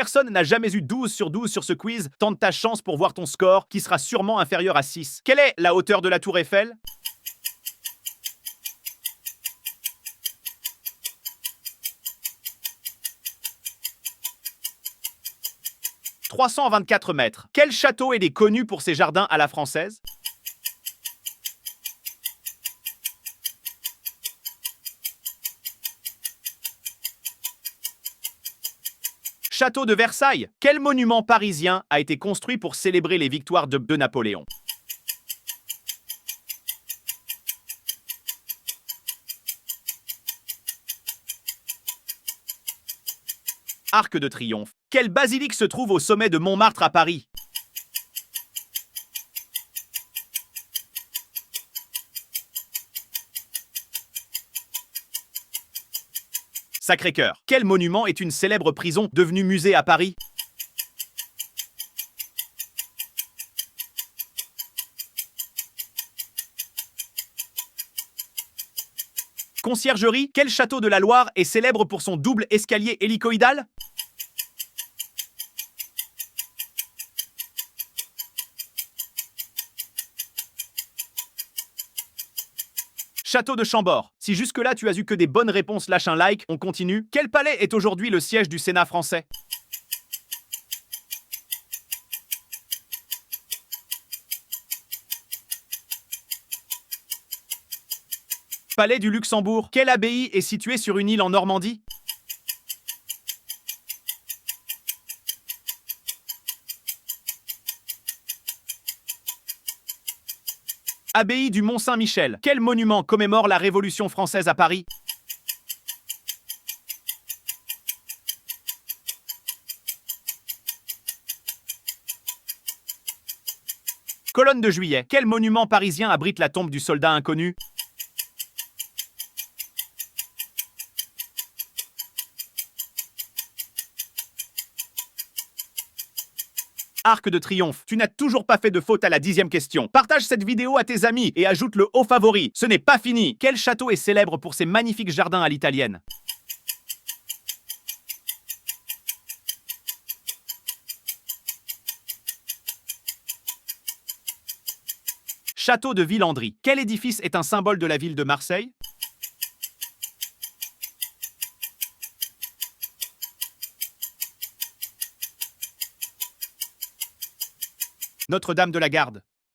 Personne n'a jamais eu 12 sur 12 sur ce quiz. Tente ta chance pour voir ton score, qui sera sûrement inférieur à 6. Quelle est la hauteur de la tour Eiffel? 324 mètres. Quel château est connu pour ses jardins à la française? Château de Versailles. Quel monument parisien a été construit pour célébrer les victoires de Napoléon? Arc de Triomphe. Quelle basilique se trouve au sommet de Montmartre à Paris? Sacré-Cœur. Quel monument est une célèbre prison devenue musée à Paris? Conciergerie. Quel château de la Loire est célèbre pour son double escalier hélicoïdal? Château de Chambord. Si jusque-là tu as eu que des bonnes réponses, lâche un like, on continue. Quel palais est aujourd'hui le siège du Sénat français? Palais du Luxembourg. Quelle abbaye est située sur une île en Normandie? Abbaye du Mont-Saint-Michel. Quel monument commémore la Révolution française à Paris? Colonne de Juillet. Quel monument parisien abrite la tombe du soldat inconnu? Arc de Triomphe. Tu n'as toujours pas fait de faute à la 10e question. Partage cette vidéo à tes amis et ajoute le haut favori. Ce n'est pas fini. Quel château est célèbre pour ses magnifiques jardins à l'italienne? Château de Villandry. Quel édifice est un symbole de la ville de Marseille? Notre-Dame de la Garde.